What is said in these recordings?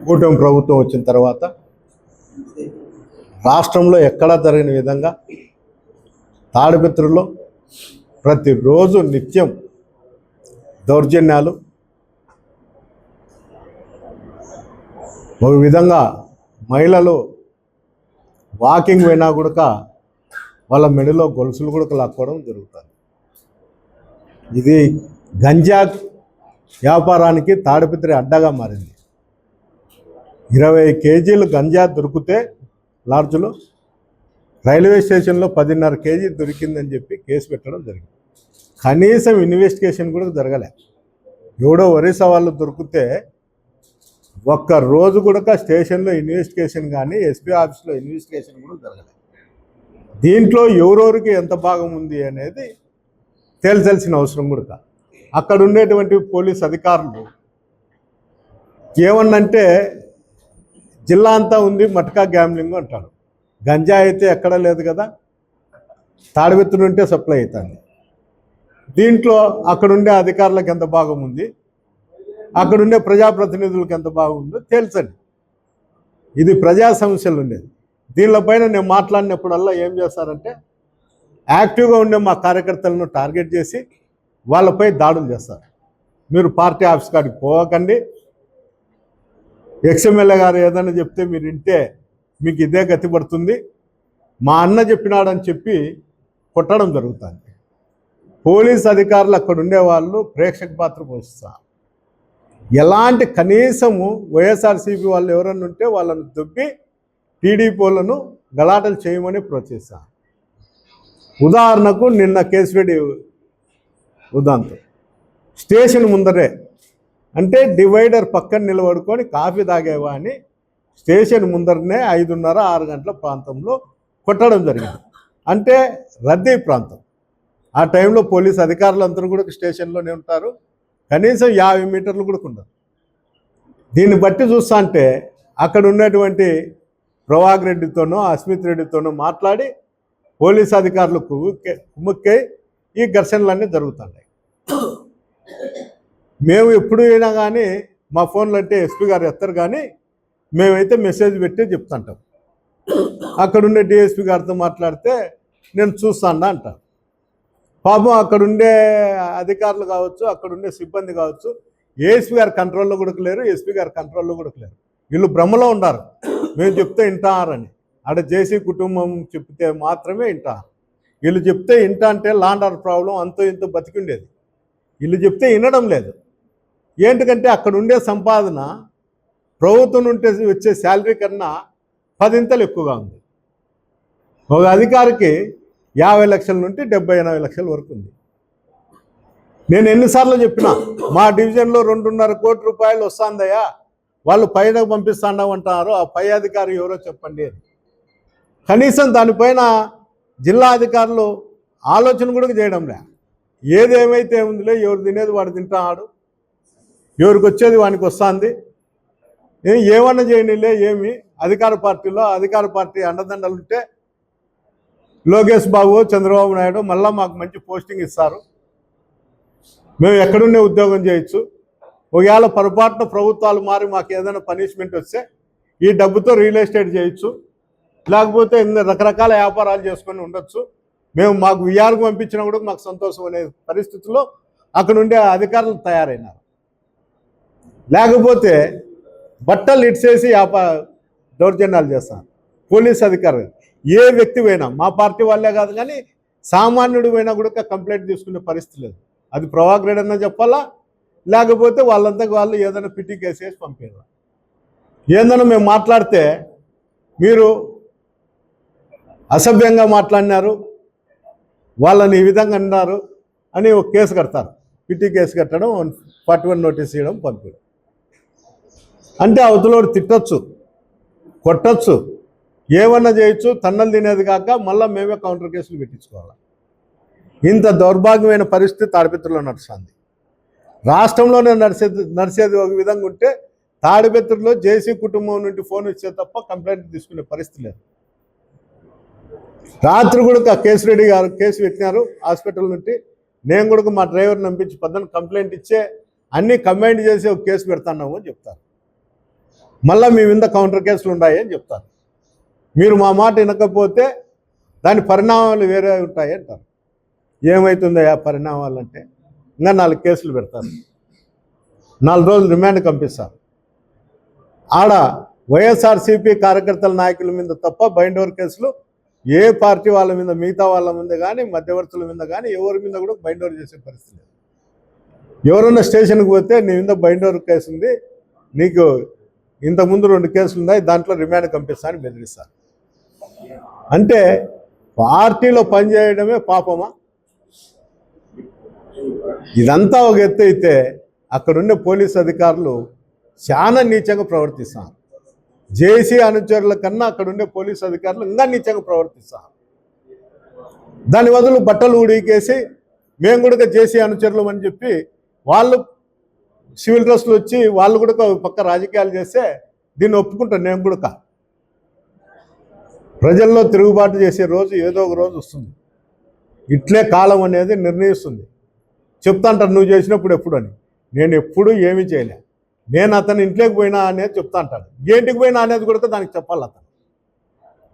కూటమి ప్రభుత్వం వచ్చిన తర్వాత రాష్ట్రంలో ఎక్కడా జరగని విధంగా తాడిపత్రిలో ప్రతిరోజు నిత్యం దౌర్జన్యాలు, ఒక విధంగా మహిళలు వాకింగ్ పోయినా కూడా వాళ్ళ మెడలో గొలుసులు కూడా లాక్కోవడం జరుగుతుంది. ఇది గంజా వ్యాపారానికి తాడిపత్రి అడ్డగా మారింది. 20 కేజీలు గంజా దొరికితే లాడ్జ్లో రైల్వే స్టేషన్లో 10.5 కేజీ దొరికిందని చెప్పి కేసు పెట్టడం జరిగింది. కనీసం ఇన్వెస్టిగేషన్ కూడా జరగలే. ఎవడో ఒరిస్సా వాళ్ళు దొరికితే ఒక్క రోజు కూడా స్టేషన్లో ఇన్వెస్టిగేషన్ కానీ ఎస్పీ ఆఫీస్లో ఇన్వెస్టిగేషన్ కూడా జరగలేదు. దీంట్లో ఎవరెవరికి ఎంత భాగం ఉంది అనేది తేల్చాల్సిన అవసరం కూడా. అక్కడ ఉండేటువంటి పోలీస్ అధికారులు ఏమన్నంటే జిల్లా అంతా ఉంది మట్కా గ్యామ్లింగ్ అంటాడు. గంజా అయితే ఎక్కడ లేదు కదా, తాడిపత్రి ఉంటే సప్లై అవుతుంది. దీంట్లో అక్కడుండే అధికారులకు ఎంత భాగం ఉంది, అక్కడుండే ప్రజాప్రతినిధులకు ఎంత భాగం ఉందో తేల్చండి. ఇది ప్రజా సమస్యలు ఉండేది. దీనిపైన నేను మాట్లాడినప్పుడల్లా ఏం చేస్తారంటే యాక్టివ్గా ఉండే మా కార్యకర్తలను టార్గెట్ చేసి వాళ్ళపై దాడులు చేస్తారు. మీరు పార్టీ ఆఫీస్ కాడికి పోకండి, ఎక్స్ఎమ్మెల్యే గారు ఏదైనా చెప్తే మీరు వింటే మీకు ఇదే గతి పడుతుంది, మా అన్న చెప్పినాడని చెప్పి కొట్టడం జరుగుతుంది. పోలీస్ అధికారులు అక్కడ ఉండేవాళ్ళు ప్రేక్షక పాత్ర పోషిస్తారు. ఎలాంటి కనీసము వైఎస్ఆర్సీపీ వాళ్ళు ఎవరన్నా ఉంటే వాళ్ళను దొబ్బి టీడీపీలను గలాటలు చేయమని ప్రోత్సహిస్తారు. ఉదాహరణకు నిన్న కేసిరెడ్డి ఉదాంతం స్టేషన్ ముందరే అంటే డివైడర్ పక్కన నిలబడుకొని కాఫీ తాగేవా అని స్టేషన్ ముందరనే 5:30-6 గంటల ప్రాంతంలో కొట్టడం జరిగింది. అంటే రద్దీ ప్రాంతం. ఆ టైంలో పోలీస్ అధికారులు అందరూ కూడా స్టేషన్లోనే ఉంటారు. కనీసం 50 మీటర్లు కూడా ఉండదు. దీన్ని బట్టి చూస్తా అంటే అక్కడ ఉన్నటువంటి ప్రభాకర్ రెడ్డితోనో అస్మిత్ రెడ్డితోనో మాట్లాడి పోలీస్ అధికారులు కుమ్ముక్కై ఈ ఘర్షణలన్నీ జరుగుతున్నాయి. మేము ఎప్పుడు అయినా కానీ మా ఫోన్లు అంటే ఎస్పీ గారు ఎత్తారు, కానీ మేమైతే మెసేజ్ పెట్టి చెప్తుంటాం. అక్కడుండే డిఎస్పీ గారితో మాట్లాడితే నేను చూస్తాను అంటాను. పాపం అక్కడుండే అధికారులు కావచ్చు, అక్కడుండే సిబ్బంది కావచ్చు, ఏఎస్పీ గారి కంట్రోల్లో కూడా లేరు, ఎస్పీ గారి కంట్రోల్లో కూడా లేరు. వీళ్ళు భ్రమలో ఉన్నారు, మేము చెప్తే వింటారని. ఆడ జేసీ కుటుంబం చెప్తే మాత్రమే వింటారు. వీళ్ళు చెప్తే వింటా అంటే లాండ్ ఆర్డర్ ప్రాబ్లం అంతో ఇంతో బతికిండేది. వీళ్ళు చెప్తే వినడం లేదు. ఏంటంటే అక్కడ ఉండే సంపాదన ప్రభుత్వం నుండి వచ్చే శాలరీ కన్నా 10 ఇంతలు ఎక్కువగా ఉంది. ఒక అధికారికి 50 లక్షల నుండి 70-80 లక్షల వరకు ఉంది. నేను ఎన్నిసార్లు చెప్పినా మా డివిజన్లో 2.5 కోట్ల రూపాయలు వస్తుందయ్యా, వాళ్ళు పైన పంపిస్తాండామంటున్నారు, ఆ పై అధికారి ఎవరో చెప్పండి. కనీసం దానిపైన జిల్లా అధికారులు ఆలోచన కూడా చేయడంలే. ఏదేమైతే ఉందిలే, ఎవరు తినేది వాడు తింటాడు, ఎవరికి వచ్చేది వానికి వస్తుంది, ఏమన్నా చేయనిలే. ఏమి అధికార పార్టీలో అధికార పార్టీ అండదండలు ఉంటే లోకేష్ బాబు చంద్రబాబు నాయుడు మళ్ళీ మాకు మంచి పోస్టింగ్ ఇస్తారు, మేము ఎక్కడున్నే ఉద్యోగం చేయొచ్చు. ఒకవేళ పొరపాటున ప్రభుత్వాలు మారి మాకు ఏదైనా పనిష్మెంట్ వస్తే ఈ డబ్బుతో రియల్ ఎస్టేట్ చేయొచ్చు, లేకపోతే రకరకాల వ్యాపారాలు చేసుకొని ఉండొచ్చు. మాకు విఆర్కు పంపించినా కూడా మాకు సంతోషం అనే పరిస్థితుల్లో అక్కడ ఉండే అధికారులు తయారైనారు. లేకపోతే బట్టలు ఇడ్చేసి దౌర్జన్యాలు చేస్తారు పోలీస్ అధికారులు. ఏ వ్యక్తి పోయినా, మా పార్టీ వాళ్ళే కాదు కానీ సామాన్యుడు పోయినా కూడా కంప్లైంట్ తీసుకునే పరిస్థితి లేదు. అది ప్రభాకర్ రెడ్డి అన్నా చెప్పాలా, లేకపోతే వాళ్ళంతా వాళ్ళు ఏదైనా పిటి కేసు వేసి పంపారు. ఏందన్నా మేము మాట్లాడితే మీరు అసభ్యంగా మాట్లాడినారు, వాళ్ళని ఈ విధంగా అన్నారు అని ఒక కేసు కడతారు. పిటి కేసు కట్టడం, 41 నోటీస్ ఇవ్వడం, పంపడం. అంటే అవతలోడు తిట్టచ్చు, కొట్టచ్చు, ఏమన్నా చేయొచ్చు. తన్నలు తినేది కాక మళ్ళీ మేమే కౌంటర్ కేసులు పెట్టించుకోవాలి. ఇంత దౌర్భాగ్యమైన పరిస్థితి తాడిపత్రిలో నడుస్తుంది. రాష్ట్రంలోనే నడిచేది ఒక విధంగా ఉంటే తాడిపత్రిలో జేసీ కుటుంబం నుండి ఫోన్ ఇచ్చే తప్ప కంప్లైంట్ తీసుకునే పరిస్థితి లేదు. రాత్రి కూడా కేసిరెడ్డి గారు కేసు పెట్టినారు హాస్పిటల్ నుండి. నేను కూడా మా డ్రైవర్ని పంపించి 10 కంప్లైంట్ ఇచ్చే అన్నీ కంబైండ్ చేసి ఒక కేసు పెడతాన్నాము అని చెప్తారు. మళ్ళీ మీ మీద కౌంటర్ కేసులు ఉన్నాయి అని చెప్తారు. మీరు మా మాట వినకపోతే దాని పరిణామాలు వేరే ఉంటాయి అంటారు. ఏమవుతుందో ఆ పరిణామాలు అంటే ఇంకా 4 కేసులు పెడతారు, 4 రోజులు రిమాండ్ పంపిస్తారు. ఆడ వైఎస్ఆర్సీపీ కార్యకర్తల నాయకుల మీద తప్ప బైండ్ ఓవర్ కేసులు ఏ పార్టీ వాళ్ళ మీద, మిగతా వాళ్ళ మీద కానీ, మధ్యవర్తుల మీద కానీ ఎవరి మీద కూడా బైండ్ ఓవర్ చేసే పరిస్థితి లేదు. ఎవరన్నా స్టేషన్కి పోతే నీ మీద బైండ్ ఓవర్ కేసు ఉంది, నీకు ఇంతకుముందు 2 కేసులు ఉన్నాయి, దాంట్లో రిమాండ్ పంపిస్తా అని బెదిరిస్తారు. అంటే పార్టీలో పనిచేయడమే పాపమా? ఇదంతా ఒక ఎత్తు అయితే అక్కడుండే పోలీసు అధికారులు చాలా నీచంగా ప్రవర్తిస్తారు. జేసీ అనుచరుల కన్నా అక్కడుండే పోలీసు అధికారులు ఇంకా నీచంగా ప్రవర్తిస్తారు. దాని బదులు బట్టలు ఉడికేసి మేము కూడా జేసీ అనుచరులు అని చెప్పి వాళ్ళు సివిల్ డ్రెస్లు వచ్చి వాళ్ళు కూడా పక్క రాజకీయాలు చేస్తే దీన్ని ఒప్పుకుంటాను నేను కూడా. ప్రజల్లో తిరుగుబాటు చేసే రోజు ఏదో ఒక రోజు వస్తుంది. ఇట్లే కాలం అనేది నిర్ణయిస్తుంది. చెప్తా అంటారు నువ్వు చేసినప్పుడు ఎప్పుడు అని. నేను ఎప్పుడు ఏమీ చేయలే, నేను అతను ఇంట్లోకి పోయినా అనేది చెప్తా అంటాడు. ఏంటికి పోయినా అనేది కూడా దానికి చెప్పాలి. అతను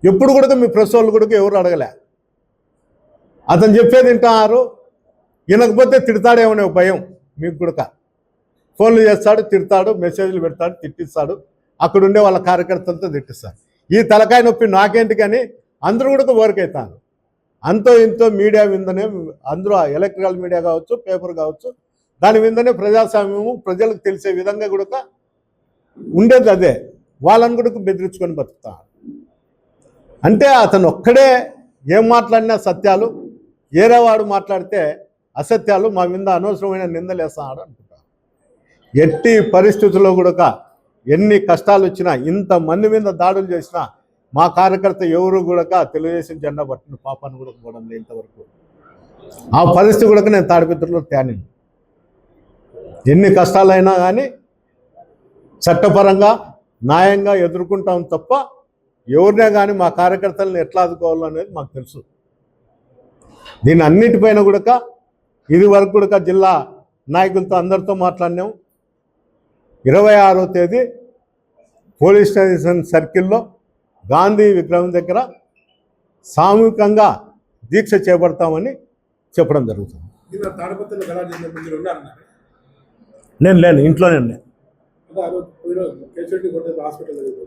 ఎప్పుడు కూడా మీ ప్రెస్ వాళ్ళు కూడా ఎవరు అడగలే. అతను చెప్పేది వింటారు, వినకపోతే తిడతాడేమనే భయం మీకు కూడా. ఫోన్లు చేస్తాడు, తిడతాడు, మెసేజ్లు పెడతాడు, తిట్టిస్తాడు, అక్కడుండే వాళ్ళ కార్యకర్తలతో తిట్టిస్తాడు. ఈ తలకాయ నొప్పి నాకేంటి కానీ అందరూ కూడా వర్క్ అవుతారు. అంతో ఇంతో మీడియా విందనే, అందరూ ఎలక్ట్రికల్ మీడియా కావచ్చు, పేపర్ కావచ్చు, దాని విందనే ప్రజాస్వామ్యము ప్రజలకు తెలిసే విధంగా కూడా ఉండేది. అదే వాళ్ళని కూడా బెదిరించుకొని బతుకుతారు. అంటే అతను ఒక్కడే ఏం మాట్లాడినా సత్యాలు, ఏరేవాడు మాట్లాడితే అసత్యాలు, మా మీద అనవసరమైన నిందలు వేస్తాడు అనుకుంటారు. ఎట్టి పరిస్థితుల్లో కూడా ఎన్ని కష్టాలు వచ్చినా, ఇంతమంది మీద దాడులు చేసినా మా కార్యకర్త ఎవరు కూడా తెలుగుదేశం జెండా పట్టిన పాపాన్ని కూడా పోవడం లేదు ఇంతవరకు. ఆ పరిస్థితి కూడా నేను తాడిపత్రిలో తేనిను. ఎన్ని కష్టాలైనా కానీ చట్టపరంగా న్యాయంగా ఎదుర్కొంటాం తప్ప ఎవరినే కానీ మా కార్యకర్తలను ఎట్లా ఆదుకోవాలో అనేది మాకు తెలుసు. దీని అన్నిటిపైన కూడా ఇది వరకు కూడా జిల్లా నాయకులతో అందరితో మాట్లాడినాం. 26వ తేదీ పోలీస్ స్టేషన్ సర్కిల్లో గాంధీ విగ్రహం దగ్గర సామూహికంగా దీక్ష చేపడతామని చెప్పడం జరుగుతుంది. నేను లేను, ఇంట్లోనే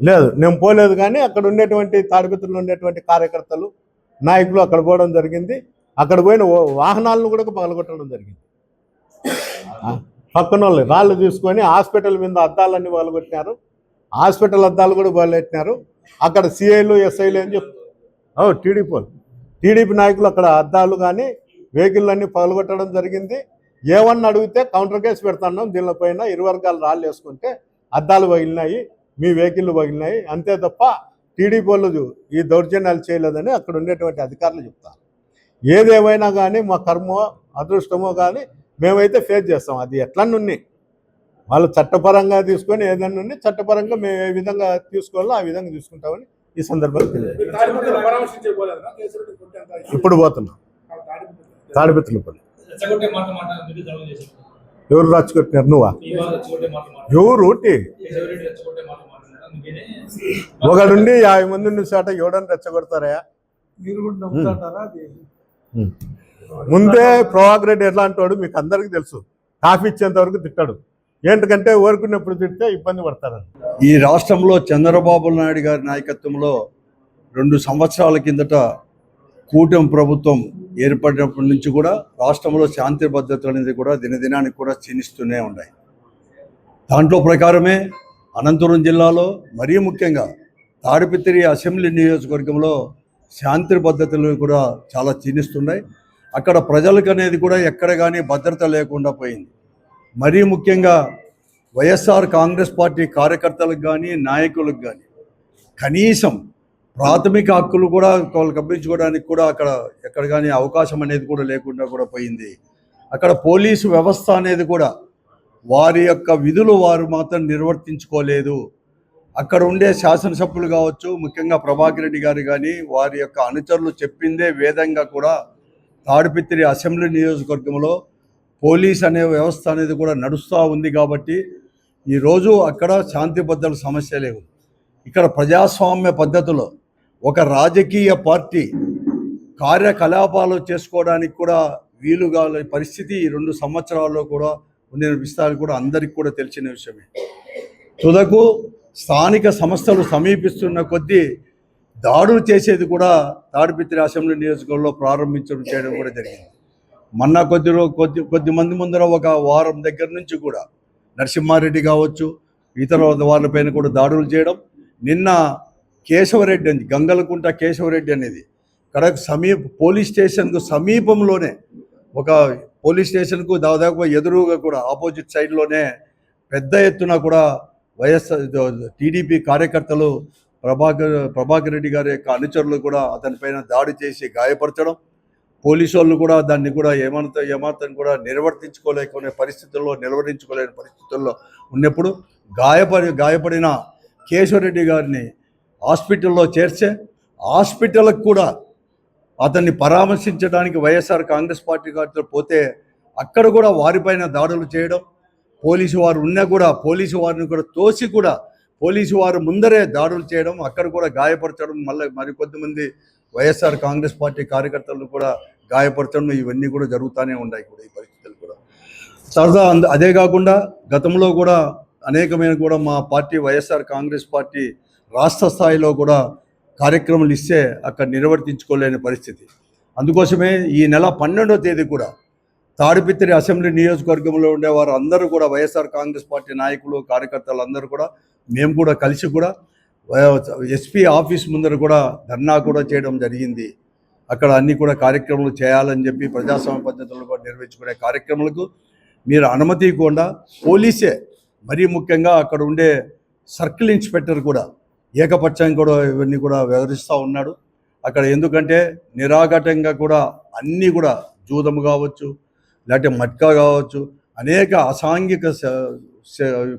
లేదు, నేను పోలేదు. కానీ అక్కడ ఉండేటువంటి తాడిపత్రిలో ఉండేటువంటి కార్యకర్తలు, నాయకులు అక్కడ పోవడం జరిగింది. అక్కడ పోయిన వాహనాలను కూడా పగలగొట్టడం జరిగింది. పక్కన వాళ్ళు రాళ్ళు తీసుకొని హాస్పిటల్ మీద అద్దాలన్నీ పగలగొట్టినారు. హాస్పిటల్ అద్దాలు కూడా పగలగొట్టినారు. అక్కడ సిఐలు, ఎస్ఐలు అని చెప్తారు. టీడీపీ నాయకులు అక్కడ అద్దాలు కానీ వెహికల్ అన్నీ పగలగొట్టడం జరిగింది. ఏమన్నా అడిగితే కౌంటర్ కేసు పెడతాన్నాం, దీనిపైన 20 వర్గాలు రాళ్ళు వేసుకుంటే అద్దాలు పగిలినాయి, మీ వెహికల్లు పగిలినాయి, అంతే తప్ప టీడీపీ వాళ్ళు ఈ దౌర్జన్యాలు చేయలేదని అక్కడ ఉండేటువంటి అధికారులు చెప్తారు. ఏదేమైనా కానీ మా కర్మో అదృష్టమో కానీ మేమైతే ఫేస్ చేస్తాం. అది ఎట్లన్నీ వాళ్ళు చట్టపరంగా తీసుకొని ఏదన్నా ఉండి చట్టపరంగా మేము ఏ విధంగా తీసుకోవాలో ఆ విధంగా తీసుకుంటామని ఈ సందర్భంగా ఇప్పుడు పోతున్నాం. తాడిపత్రులు ఎవరు రచ్చగొట్టినారు? నువ్వా? ఎవరు? ఒకడుండి 50 మంది ఉన్న చాట ఎవడని రెచ్చగొడతారా? ముందే ప్రభాకర్ రెడ్డి ఎట్లాంటి వాడు మీకు అందరికీ తెలుసు. కాఫీ ఇచ్చేంత వరకు తిట్టాడు. ఏంటంటే ఓరుకున్నప్పుడు తిడితే ఇబ్బంది పడతారని. ఈ రాష్ట్రంలో చంద్రబాబు నాయుడు గారి నాయకత్వంలో 2 సంవత్సరాల కిందట కూటమి ప్రభుత్వం ఏర్పడినప్పటి నుంచి కూడా రాష్ట్రంలో శాంతి భద్రతలు అనేది కూడా దినదినానికి కూడా క్షీణిస్తూనే ఉన్నాయి. దాంట్లో ప్రకారమే అనంతపురం జిల్లాలో మరీ ముఖ్యంగా తాడిపత్రి అసెంబ్లీ నియోజకవర్గంలో శాంతి భద్రతలు కూడా చాలా క్షీణిస్తున్నాయి. అక్కడ ప్రజలకు అనేది కూడా ఎక్కడ కానీ భద్రత లేకుండా పోయింది. మరీ ముఖ్యంగా వైఎస్ఆర్ కాంగ్రెస్ పార్టీ కార్యకర్తలకు కానీ నాయకులకు కానీ కనీసం ప్రాథమిక హక్కులు కూడా వాళ్ళు కల్పించుకోవడానికి కూడా అక్కడ ఎక్కడ కానీ అవకాశం అనేది కూడా లేకుండా కూడా పోయింది. అక్కడ పోలీసు వ్యవస్థ అనేది కూడా వారి యొక్క విధులు వారు మాత్రం నిర్వర్తించుకోలేదు. అక్కడ ఉండే శాసనసభ్యులు కావచ్చు, ముఖ్యంగా ప్రభాకర్ రెడ్డి గారు కానీ వారి యొక్క అనుచరులు చెప్పిందే వేదంగా కూడా తాడిపత్రి అసెంబ్లీ నియోజకవర్గంలో పోలీస్ అనే వ్యవస్థ అనేది కూడా నడుస్తూ ఉంది. కాబట్టి ఈరోజు అక్కడ శాంతి భద్రతల సమస్య లేవు. ఇక్కడ ప్రజాస్వామ్య పద్ధతిలో ఒక రాజకీయ పార్టీ కార్యకలాపాలు చేసుకోవడానికి కూడా వీలుగా పరిస్థితి ఈ 2 సంవత్సరాల్లో కూడా ఉండిన విషయాలు కూడా అందరికీ కూడా తెలిసిన విషయమే. తుదకు స్థానిక సంస్థలు సమీపిస్తున్న కొద్దీ దాడులు చేసేది కూడా తాడిపత్రి అసెంబ్లీ నియోజకవర్గంలో ప్రారంభించడం చేయడం కూడా జరిగింది. మొన్న కొద్ది మంది ముందర ఒక వారం దగ్గర నుంచి కూడా నరసింహారెడ్డి కావచ్చు, ఇతర వాళ్ళపైన కూడా దాడులు చేయడం. నిన్న కేశవరెడ్డి అని, గంగలకుంట కేశవరెడ్డి అనేది కరెక్ట్ పోలీస్ స్టేషన్కు సమీపంలోనే, ఒక పోలీస్ స్టేషన్కు దాదాపు ఎదురుగా కూడా ఆపోజిట్ సైడ్లోనే పెద్ద ఎత్తున కూడా వైఎస్ఆర్ టీడీపీ కార్యకర్తలు ప్రభాకర్ రెడ్డి గారి యొక్క అనుచరులు కూడా అతనిపైన దాడి చేసి గాయపరచడం, పోలీసు వాళ్ళు కూడా దాన్ని కూడా ఏమాత్రం కూడా నిలవరించుకోలేని పరిస్థితుల్లో ఉన్నప్పుడు గాయపడిన కేశవరెడ్డి గారిని హాస్పిటల్లో చేర్చే, హాస్పిటల్కి కూడా అతన్ని పరామర్శించడానికి వైఎస్ఆర్ కాంగ్రెస్ పార్టీ కార్యకర్తలు పోతే అక్కడ కూడా వారిపైన దాడులు చేయడం, పోలీసు వారు ఉన్నా కూడా పోలీసు వారిని కూడా తోసి కూడా పోలీసు వారు ముందరే దాడులు చేయడం, అక్కడ కూడా గాయపరచడం, మరికొద్దిమంది వైఎస్ఆర్ కాంగ్రెస్ పార్టీ కార్యకర్తలను కూడా గాయపరచడం, ఇవన్నీ కూడా జరుగుతూనే ఉన్నాయి కూడా ఈ పరిస్థితులు కూడా. సరదా అదే కాకుండా గతంలో కూడా అనేకమైన కూడా మా పార్టీ వైఎస్ఆర్ కాంగ్రెస్ పార్టీ రాష్ట్ర స్థాయిలో కూడా కార్యక్రమాలు ఇస్తే అక్కడ నిర్వర్తించుకోలేని పరిస్థితి. అందుకోసమే ఈ నెల 12వ తేదీ కూడా తాడిపత్రి అసెంబ్లీ నియోజకవర్గంలో ఉండేవారు అందరూ కూడా వైఎస్ఆర్ కాంగ్రెస్ పార్టీ నాయకులు కార్యకర్తలు అందరూ కూడా మేము కూడా కలిసి కూడా ఎస్పీ ఆఫీస్ ముందర కూడా ధర్నా కూడా చేయడం జరిగింది. అక్కడ అన్ని కూడా కార్యక్రమాలు చేయాలని చెప్పి ప్రజాస్వామ్య పద్ధతుల్లో కూడా నిర్వహించుకునే కార్యక్రమాలకు మీరు అనుమతి ఇవ్వకుండా పోలీసే, మరీ ముఖ్యంగా అక్కడ ఉండే సర్కిల్ ఇన్స్పెక్టర్ కూడా ఏకపక్షంగా కూడా ఇవన్నీ కూడా వ్యవహరిస్తూ ఉన్నాడు అక్కడ. ఎందుకంటే నిరాఘాటంగా కూడా అన్నీ కూడా జూదము కావచ్చు, లేకపోతే మట్కా కావచ్చు, అనేక అసాంఘిక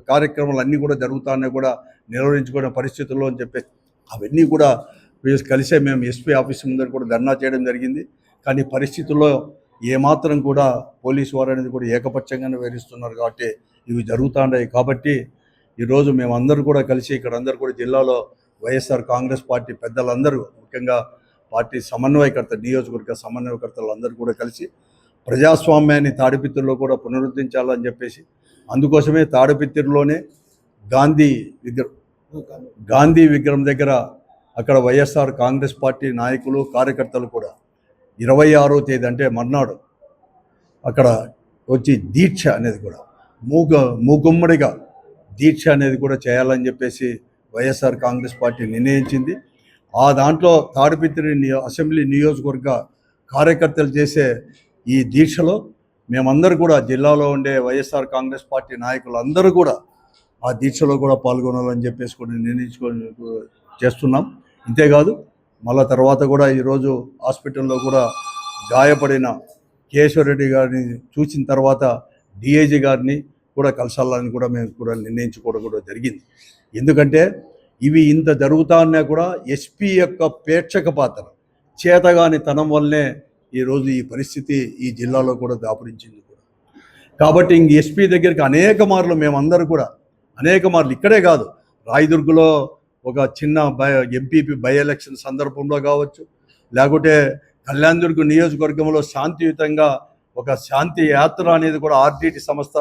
కార్యక్రమాలు అన్నీ కూడా జరుగుతానే కూడా నిర్వహించుకునే పరిస్థితుల్లో అని చెప్పి అవన్నీ కూడా కలిసే మేము ఎస్పీ ఆఫీస్ ముందర కూడా ధర్నా చేయడం జరిగింది. కానీ పరిస్థితుల్లో ఏమాత్రం కూడా పోలీసు వారు అనేది కూడా ఏకపక్షంగానే వ్యవహరిస్తున్నారు కాబట్టి ఇవి జరుగుతున్నాయి. కాబట్టి ఈరోజు మేమందరూ కూడా కలిసి ఇక్కడ అందరూ కూడా జిల్లాలో వైఎస్ఆర్ కాంగ్రెస్ పార్టీ పెద్దలందరూ, ముఖ్యంగా పార్టీ సమన్వయకర్త, నియోజకవర్గ సమన్వయకర్తలు అందరూ కూడా కలిసి ప్రజాస్వామ్యాన్ని తాడిపత్రిలో కూడా పునరుద్ధరించాలని చెప్పేసి, అందుకోసమే తాడిపత్రిలోనే గాంధీ విగ్రహం దగ్గర అక్కడ వైఎస్ఆర్ కాంగ్రెస్ పార్టీ నాయకులు కార్యకర్తలు కూడా 26వ తేదీ అంటే మర్నాడు అక్కడ వచ్చి దీక్ష అనేది కూడా మూగుమ్మడిగా దీక్ష అనేది కూడా చేయాలని చెప్పేసి వైఎస్ఆర్ కాంగ్రెస్ పార్టీ నిర్ణయించింది. ఆ దాంట్లో తాడిపత్రి అసెంబ్లీ నియోజకవర్గ కార్యకర్తలు చేసే ఈ దీక్షలో మేమందరూ కూడా జిల్లాలో ఉండే వైఎస్ఆర్ కాంగ్రెస్ పార్టీ నాయకులు అందరూ కూడా ఆ దీక్షలో కూడా పాల్గొనాలని చెప్పేసి కూడా నిర్ణయించుకొని చేస్తున్నాం. ఇంతేకాదు మళ్ళా తర్వాత కూడా ఈరోజు హాస్పిటల్లో కూడా గాయపడిన కేశవరెడ్డి గారిని చూసిన తర్వాత డిఐజీ గారిని కూడా కలసాలని కూడా మేము కూడా నిర్ణయించుకోవడం కూడా జరిగింది. ఎందుకంటే ఇవి ఇంత జరుగుతా ఉన్నా కూడా ఎస్పీ యొక్క ప్రేక్షక పాత్ర, చేతగాని తనం వల్లనే ఈరోజు ఈ పరిస్థితి ఈ జిల్లాలో కూడా దాపురించింది కూడా. కాబట్టి ఇంక ఎస్పీ దగ్గరికి అనేక మార్లు మేమందరూ కూడా ఇక్కడే కాదు, రాయదుర్గలో ఒక చిన్న ఎంపీపీ బై ఎలక్షన్ సందర్భంలో కావచ్చు, లేకుంటే కళ్యాణదుర్గ నియోజకవర్గంలో శాంతియుతంగా ఒక శాంతి యాత్ర అనేది కూడా ఆర్టీటీ సంస్థ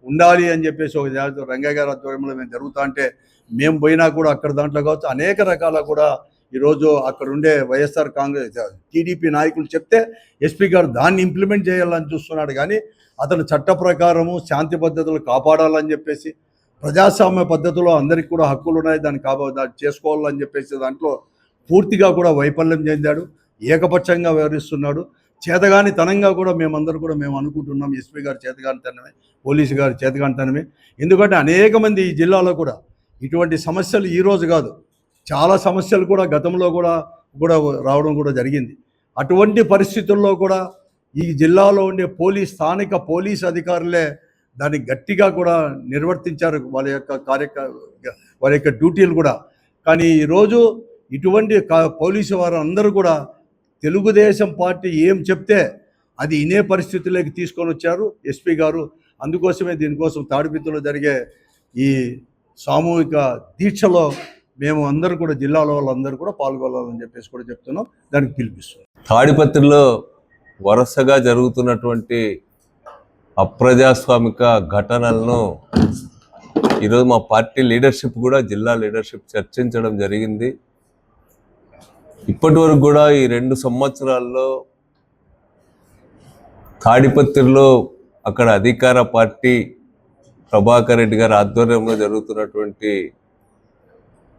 ఉండాలి అని చెప్పేసి ఒక రంగయ్య గారి ఆధ్వర్యంలో మేము జరుగుతా అంటే మేము పోయినా కూడా అక్కడ దాంట్లో కావచ్చు అనేక రకాల కూడా ఈరోజు అక్కడ ఉండే వైఎస్ఆర్ కాంగ్రెస్ టీడీపీ నాయకులు చెప్తే ఎస్పీ గారు దాన్ని ఇంప్లిమెంట్ చేయాలని చూస్తున్నాడు. కానీ అతను చట్ట ప్రకారము శాంతి పద్ధతులు కాపాడాలని చెప్పేసి, ప్రజాస్వామ్య పద్ధతిలో అందరికీ కూడా హక్కులు ఉన్నాయి, దాన్ని చేసుకోవాలని చెప్పేసి దాంట్లో పూర్తిగా కూడా వైఫల్యం చెందాడు, ఏకపక్షంగా వ్యవహరిస్తున్నాడు. చేతగాని తనంగా కూడా మేము అనుకుంటున్నాం ఎస్పీ గారు చేతగానితనమే, పోలీసు గారు చేతగానితనమే. ఎందుకంటే అనేక మంది ఈ జిల్లాలో కూడా ఇటువంటి సమస్యలు ఈరోజు కాదు, చాలా సమస్యలు కూడా గతంలో కూడా రావడం కూడా జరిగింది. అటువంటి పరిస్థితుల్లో కూడా ఈ జిల్లాలో ఉండే స్థానిక పోలీస్ అధికారులే దాన్ని గట్టిగా కూడా నిర్వర్తించారు వాళ్ళ యొక్క డ్యూటీలు కూడా. కానీ ఈరోజు ఇటువంటి పోలీసు వారు అందరూ కూడా తెలుగుదేశం పార్టీ ఏం చెప్తే అది ఇనే పరిస్థితుల్లోకి తీసుకొని వచ్చారు ఎస్పీ గారు. అందుకోసమే దీనికోసం తాడిపత్రిలో జరిగే ఈ సామూహిక దీక్షలో మేము అందరూ కూడా జిల్లాలో వాళ్ళందరూ కూడా పాల్గొనాలని చెప్పేసి కూడా చెప్తున్నాం, దానికి పిలిపిస్తున్నాం. తాడిపత్రిలో వరుసగా జరుగుతున్నటువంటి అప్రజాస్వామిక ఘటనలను ఈరోజు మా పార్టీ లీడర్షిప్ కూడా, జిల్లా లీడర్షిప్ చర్చించడం జరిగింది. ఇప్పటి వరకు కూడా ఈ 2 సంవత్సరాల్లో తాడిపత్రిలో అక్కడ అధికార పార్టీ ప్రభాకర్ రెడ్డి గారి ఆధ్వర్యంలో జరుగుతున్నటువంటి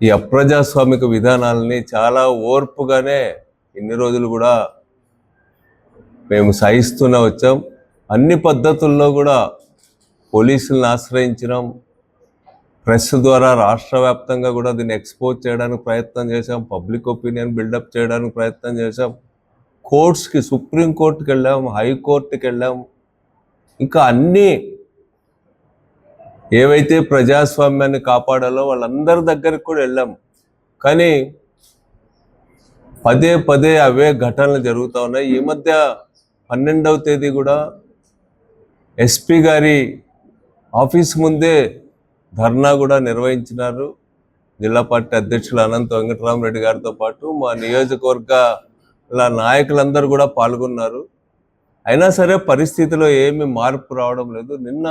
ఈ అప్రజాస్వామిక విధానాలని చాలా ఓర్పుగానే ఇన్ని రోజులు కూడా మేము సహిస్తూనే వచ్చాం. అన్ని పద్ధతుల్లో కూడా పోలీసులను ఆశ్రయించినాం, ప్రెస్ ద్వారా రాష్ట్ర వ్యాప్తంగా కూడా దీన్ని ఎక్స్పోజ్ చేయడానికి ప్రయత్నం చేశాం, పబ్లిక్ ఒపీనియన్ బిల్డప్ చేయడానికి ప్రయత్నం చేశాం, కోర్ట్స్కి, సుప్రీంకోర్టుకి వెళ్ళాం, హైకోర్టుకి వెళ్ళాం, ఇంకా అన్నీ ఏవైతే ప్రజాస్వామ్యాన్ని కాపాడాలో వాళ్ళందరి దగ్గరికి కూడా వెళ్ళాం. కానీ పదే పదే అవే ఘటనలు జరుగుతూ ఉన్నాయి. ఈ మధ్య 12వ తేదీ కూడా ఎస్పీ గారి ఆఫీస్ ముందే ధర్నా కూడా నిర్వహించినారు. జిల్లా పార్టీ అధ్యక్షులు అనంత వెంకటరామరెడ్డి గారితో పాటు మా నియోజకవర్గాల నాయకులందరూ కూడా పాల్గొన్నారు. అయినా సరే పరిస్థితిలో ఏమీ మార్పు రావడం లేదు. నిన్న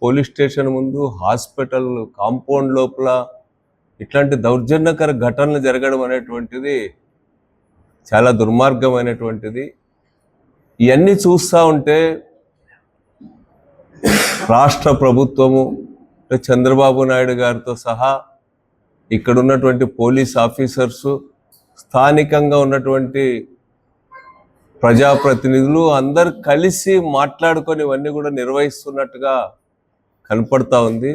పోలీస్ స్టేషన్ ముందు, హాస్పిటల్ కాంపౌండ్ లోపల ఇట్లాంటి దౌర్జన్యకర ఘటనలు జరగడం అనేటువంటిది చాలా దుర్మార్గమైనటువంటిది. ఇవన్నీ చూస్తూ ఉంటే రాష్ట్ర ప్రభుత్వము, చంద్రబాబు నాయుడు గారితో సహా ఇక్కడ ఉన్నటువంటి పోలీస్ ఆఫీసర్సు, స్థానికంగా ఉన్నటువంటి ప్రజాప్రతినిధులు అందరు కలిసి మాట్లాడుకొని ఇవన్నీ కూడా నిర్వహిస్తున్నట్టుగా కనపడతా ఉంది.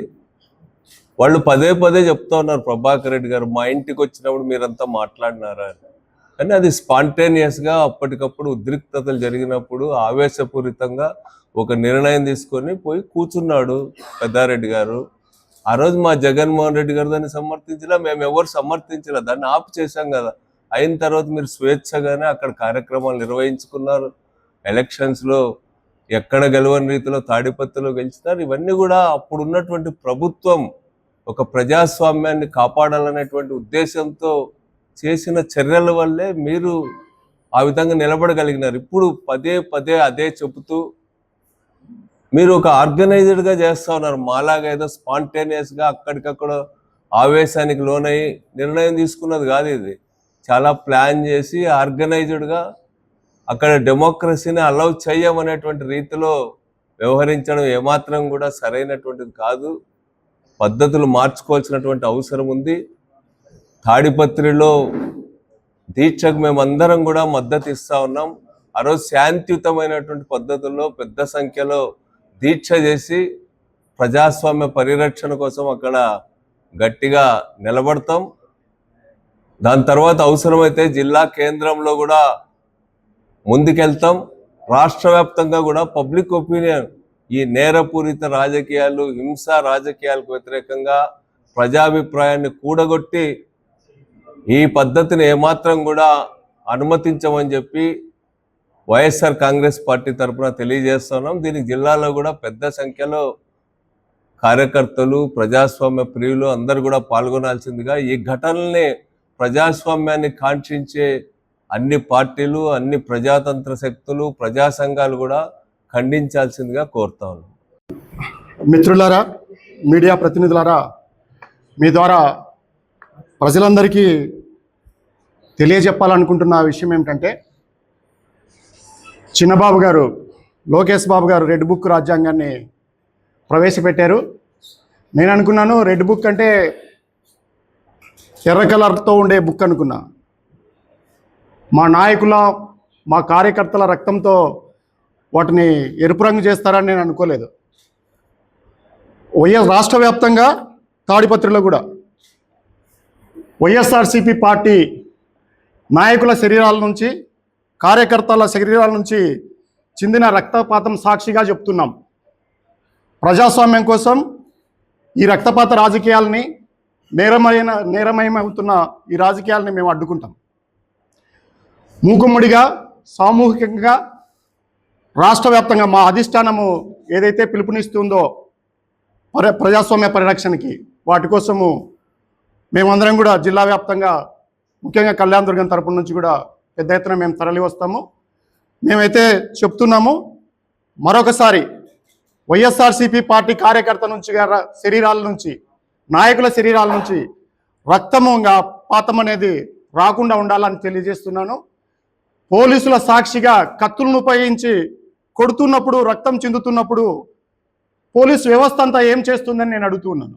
వాళ్ళు పదే పదే చెప్తా ఉన్నారు, ప్రభాకర్ రెడ్డి గారు మా ఇంటికి వచ్చినప్పుడు మీరంతా మాట్లాడినారా అని. కానీ అది స్పాంటేనియస్గా అప్పటికప్పుడు ఉద్రిక్తతలు జరిగినప్పుడు ఆవేశపూరితంగా ఒక నిర్ణయం తీసుకొని పోయి కూర్చున్నాడు పెద్దారెడ్డి గారు. ఆ రోజు మా జగన్మోహన్ రెడ్డి గారు దాన్ని సమర్థించలే, మేము ఎవరు సమర్థించలే, దాన్ని ఆపు చేశాం కదా. అయిన తర్వాత మీరు స్వేచ్ఛగానే అక్కడ కార్యక్రమాలు నిర్వహించుకున్నారు. ఎలక్షన్స్లో ఎక్కడ గెలవని రీతిలో తాడిపత్రిలో గెలిచినారు. ఇవన్నీ కూడా అప్పుడు ఉన్నటువంటి ప్రభుత్వం ఒక ప్రజాస్వామ్యాన్ని కాపాడాలనేటువంటి ఉద్దేశంతో చేసిన చర్యల వల్లే మీరు ఆ విధంగా నిలబడగలిగినారు. ఇప్పుడు పదే పదే అదే చెబుతూ మీరు ఒక ఆర్గనైజ్డ్గా చేస్తూ ఉన్నారు. మాలాగా ఏదో స్పాంటేనియస్గా అక్కడికక్కడ ఆవేశానికి లోనై నిర్ణయం తీసుకున్నది కాదు. ఇది చాలా ప్లాన్ చేసి ఆర్గనైజ్డ్గా అక్కడ డెమోక్రసీని అలౌ చేయమనేటువంటి రీతిలో వ్యవహరించడం ఏమాత్రం కూడా సరైనటువంటిది కాదు. పద్ధతులు మార్చుకోవాల్సినటువంటి అవసరం ఉంది. తాడిపత్రిలో దీక్షకు మేమందరం కూడా మద్దతు ఇస్తూ ఉన్నాం. ఆ రోజు శాంతియుతమైనటువంటి పద్ధతుల్లో పెద్ద సంఖ్యలో దీక్ష చేసి ప్రజాస్వామ్య పరిరక్షణ కోసం అక్కడ గట్టిగా నిలబడతాం. దాని తర్వాత అవసరమైతే జిల్లా కేంద్రంలో కూడా ముందుకెళ్తాం. రాష్ట్ర వ్యాప్తంగా కూడా పబ్లిక్ ఒపీనియన్, ఈ నేరపూరిత రాజకీయాలు, హింసా రాజకీయాలకు వ్యతిరేకంగా ప్రజాభిప్రాయాన్ని కూడగొట్టి ఈ పద్ధతిని ఏమాత్రం కూడా అనుమతించమని చెప్పి వైఎస్ఆర్ కాంగ్రెస్ పార్టీ తరఫున తెలియజేస్తున్నాం. దీనికి జిల్లాలో కూడా పెద్ద సంఖ్యలో కార్యకర్తలు, ప్రజాస్వామ్య ప్రియులు అందరూ కూడా పాల్గొనాల్సిందిగా, ఈ ఘటనల్ని ప్రజాస్వామ్యాన్ని కాంక్షించే అన్ని పార్టీలు, అన్ని ప్రజాతంత్ర శక్తులు, ప్రజా సంఘాలు కూడా ఖండించాల్సిందిగా కోరుతా ఉన్నాం. మిత్రులారా, మీడియా ప్రతినిధులారా, మీ ద్వారా ప్రజలందరికీ తెలియజెప్పాలనుకుంటున్న విషయం ఏమిటంటే, చిన్నబాబు గారు, లోకేష్ బాబు గారు రెడ్ బుక్ రాజ్యాంగాన్ని ప్రవేశపెట్టారు. నేను అనుకున్నాను రెడ్ బుక్ అంటే ఎర్ర కలర్తో ఉండే బుక్ అనుకున్నా. మా నాయకుల, మా కార్యకర్తల రక్తంతో వాటిని ఎరుపు రంగు చేస్తారని నేను అనుకోలేదు. రాష్ట్ర వ్యాప్తంగా తాడిపత్రిలో కూడా వైఎస్ఆర్సీపీ పార్టీ నాయకుల శరీరాల నుంచి, కార్యకర్తల శరీరాల నుంచి చిందిన రక్తపాతం సాక్షిగా చెప్తున్నాం. ప్రజాస్వామ్యం కోసం ఈ రక్తపాత రాజకీయాలని, నేరమయమవుతున్న ఈ రాజకీయాలని మేము అడ్డుకుంటాం. మూకుమ్మడిగా, సామూహికంగా రాష్ట్ర వ్యాప్తంగా మా అధిష్టానము ఏదైతే పిలుపునిస్తుందో ప్రజాస్వామ్య పరిరక్షణకి వాటి కోసము మేమందరం కూడా జిల్లా వ్యాప్తంగా ముఖ్యంగా కళ్యాణదుర్గం తరపు నుంచి కూడా పెద్ద ఎత్తున మేము తరలి వస్తాము. మేమైతే చెప్తున్నాము, మరొకసారి వైఎస్ఆర్సీపీ పార్టీ కార్యకర్త నుంచి శరీరాల నుంచి, నాయకుల శరీరాల నుంచి రక్తముగా పాతం అనేది రాకుండా ఉండాలని తెలియజేస్తున్నాను. పోలీసుల సాక్షిగా కత్తులను ఉపయోగించి కొడుతున్నప్పుడు, రక్తం చిందుతున్నప్పుడు పోలీసు వ్యవస్థ అంతా ఏం చేస్తుందని నేను అడుగుతున్నాను.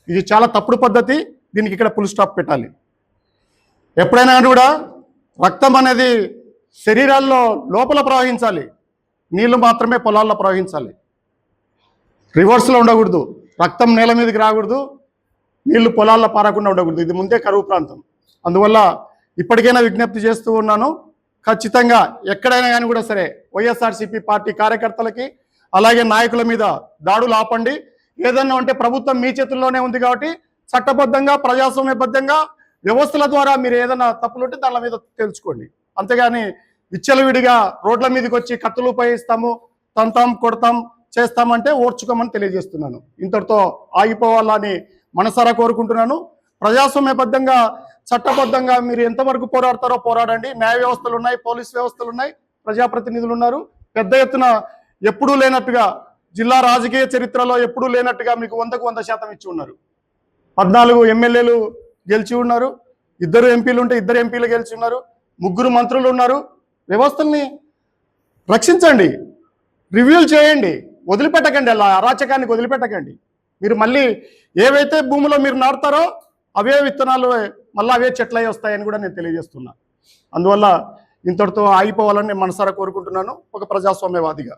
ఇది చాలా తప్పుడు పద్ధతి. దీనికి ఇక్కడ ఫుల్ స్టాప్ పెట్టాలి. ఎప్పుడైనా కూడా రక్తం అనేది శరీరాల్లో లోపల ప్రవహించాలి, నీళ్లు మాత్రమే పొలాల్లో ప్రవహించాలి. రివర్స్లో ఉండకూడదు. రక్తం నేల మీదకి రాకూడదు, నీళ్లు పొలాల్లో పారకుండా ఉండకూడదు. ఇది ముందే కరువు ప్రాంతం. అందువల్ల ఇప్పటికైనా విజ్ఞప్తి చేస్తూ ఉన్నాను, ఖచ్చితంగా ఎక్కడైనా కానీ కూడా సరే వైఎస్ఆర్సీపీ పార్టీ కార్యకర్తలకి అలాగే నాయకుల మీద దాడులు ఆపండి. ఏదన్నా ఉంటే ప్రభుత్వం మీ చేతుల్లోనే ఉంది కాబట్టి చట్టబద్ధంగా, ప్రజాస్వామ్యబద్ధంగా వ్యవస్థల ద్వారా మీరు ఏదైనా తప్పులు ఉంటే దాని మీద తెలుసుకోండి. అంతేగాని విచ్చలవిడిగా రోడ్ల మీదకి వచ్చి కత్తులు ఉపయోగిస్తాము, తంతాం, కొడతాం, చేస్తామంటే ఓర్చుకోమని తెలియజేస్తున్నాను. ఇంతటితో ఆగిపోవాలని మనసారా కోరుకుంటున్నాను. ప్రజాస్వామ్యబద్ధంగా, చట్టబద్ధంగా మీరు ఎంతవరకు పోరాడతారో పోరాడండి. న్యాయ వ్యవస్థలు ఉన్నాయి, పోలీస్ వ్యవస్థలు ఉన్నాయి, ప్రజాప్రతినిధులు ఉన్నారు. పెద్ద ఎత్తున ఎప్పుడూ లేనట్టుగా, జిల్లా రాజకీయ చరిత్రలో ఎప్పుడూ లేనట్టుగా మీకు 100కు 100% ఇచ్చి ఉన్నారు. 14 ఎమ్మెల్యేలు గెలిచి ఉన్నారు, 2 ఎంపీలు ఉంటే 2 ఎంపీలు గెలిచి ఉన్నారు, 3 మంత్రులు ఉన్నారు. వ్యవస్థల్ని రక్షించండి, రివ్యూలు చేయండి, వదిలిపెట్టకండి. అలా అరాచకానికి వదిలిపెట్టకండి. మీరు మళ్ళీ ఏవైతే భూమిలో మీరు నాటుతారో అవే విత్తనాలు మళ్ళీ అవే చెట్లయి వస్తాయని కూడా నేను తెలియజేస్తున్నా. అందువల్ల ఇంతటితో ఆగిపోవాలని నేను మనసారా కోరుకుంటున్నాను ఒక ప్రజాస్వామ్యవాదిగా.